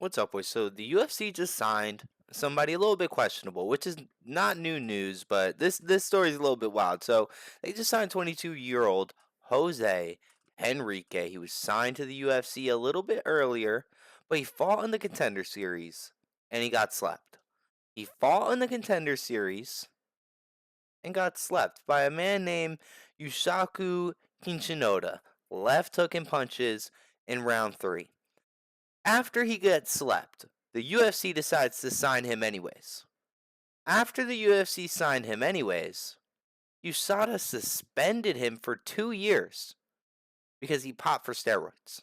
What's up, boys? So the UFC just signed somebody a little bit questionable, which is not new news, but this story is a little bit wild. So they just signed 22-year-old Jose Henrique. He was signed to the UFC a little bit earlier, but he fought in the Contender Series and he got slept. He fought in the Contender Series and got slept by a man named Yusaku Kinshinoda. Left hook and punches in round three. After he gets slept, the UFC decides to sign him anyways. After the UFC signed him anyways, USADA suspended him for 2 years because he popped for steroids.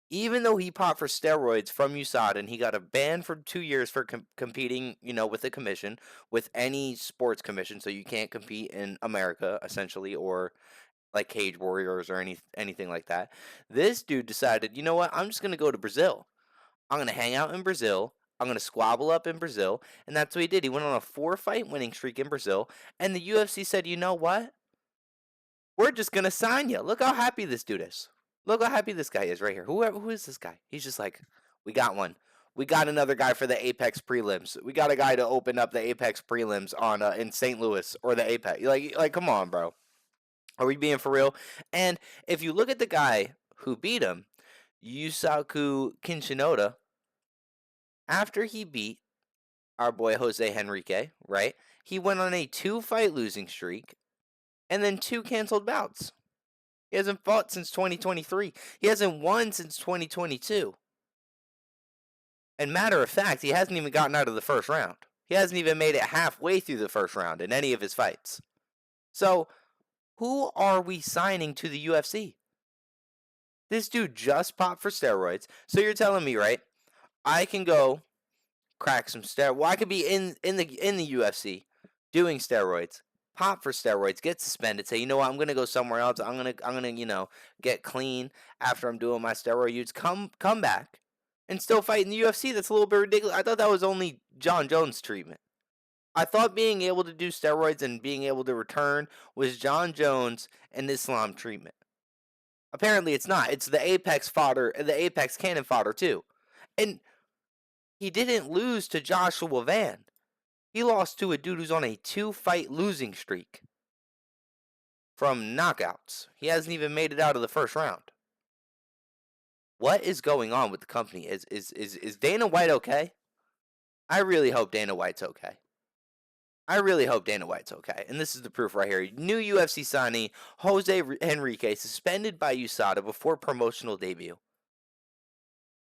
Even though he popped for steroids from USADA and he got a ban for 2 years for competing, with the commission, with any sports commission, so you can't compete in America essentially, or like Cage Warriors or anything like that. This dude decided, you know what? I'm just gonna go to Brazil. I'm going to hang out in Brazil. I'm going to squabble up in Brazil. And that's what he did. He went on a 4-fight winning streak in Brazil. And the UFC said, you know what? We're just going to sign you. Look how happy this dude is. Look how happy this guy is right here. Who is this guy? He's just like, we got one. We got another guy for the Apex prelims. We got a guy to open up the Apex prelims on in St. Louis or the Apex. Like, come on, bro. Are we being for real? And if you look at the guy who beat him, Yusaku Kinshinoda, after he beat our boy Jose Henrique, right? He went on a 2-fight losing streak and then 2 canceled bouts. He hasn't fought since 2023. He hasn't won since 2022. And matter of fact, he hasn't even gotten out of the first round. He hasn't even made it halfway through the first round in any of his fights. So, who are we signing to the UFC? This dude just popped for steroids. So you're telling me, right? I can go crack some steroids. Well, I could be in the UFC doing steroids, pop for steroids, get suspended, say, you know what, I'm gonna go somewhere else. I'm gonna get clean after I'm doing my steroid use. Come back and still fight in the UFC. That's a little bit ridiculous. I thought that was only John Jones' treatment. I thought being able to do steroids and being able to return was John Jones and Islam treatment. Apparently, it's not. It's the Apex fodder, the Apex cannon fodder too. And he didn't lose to Joshua Van. He lost to a dude who's on a 2-fight losing streak from knockouts. He hasn't even made it out of the first round. What is going on with the company? Is Dana White okay? I really hope Dana White's okay. And this is the proof right here. New UFC signee Jose Henrique suspended by USADA before promotional debut.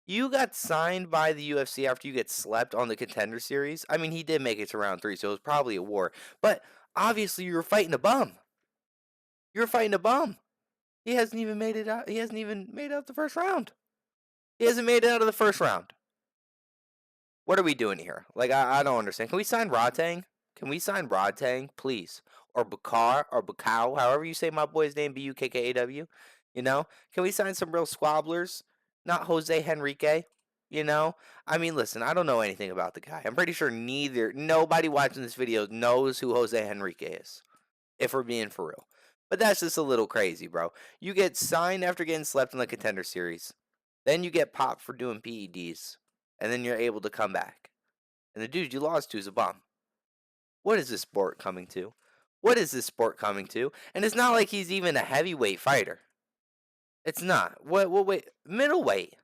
You got signed by the UFC after you get slept on the Contender Series. I mean, he did make it to round 3, so it was probably a war. But obviously, you were fighting a bum. You're fighting a bum. He hasn't even made it out. He hasn't even made out the first round. He hasn't made it out of the first round. What are we doing here? Like, I don't understand. Can we sign Rodtang? Can we sign Rodtang, please? Or Bakar, or Bakau, however you say my boy's name, Bukkaw. Can we sign some real squabblers? Not Jose Henrique. I mean, listen, I don't know anything about the guy. I'm pretty sure nobody watching this video knows who Jose Henrique is, if we're being for real. But that's just a little crazy, bro. You get signed after getting slept in the Contender Series. Then you get popped for doing PEDs. And then you're able to come back. And the dude you lost to is a bum. What is this sport coming to? And it's not like he's even a heavyweight fighter. It's not. What weight? Middleweight.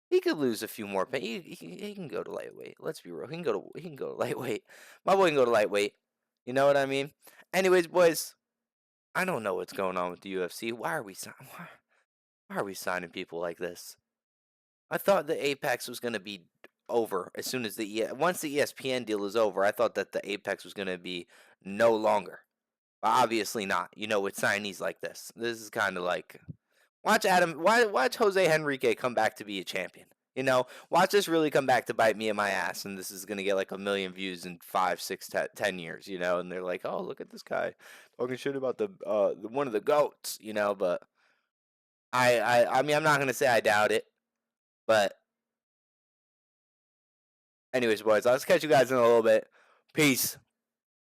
He could lose a few more pounds. He can go to lightweight. Let's be real. He can go to lightweight. My boy can go to lightweight. You know what I mean? Anyways, boys, I don't know what's going on with the UFC. Why are we signing people like this? I thought the Apex was going to be over as soon as once the ESPN deal is over. I thought that the Apex was going to be no longer. But obviously not. With signees like this. This is kind of like watch Jose Henrique come back to be a champion. Watch this really come back to bite me in my ass, and this is gonna get like 1 million views in 5, 6, 10 years. And they're like, oh, look at this guy talking shit about the one of the goats. But I mean, I'm not gonna say I doubt it, but anyways, boys, I'll just catch you guys in a little bit. Peace.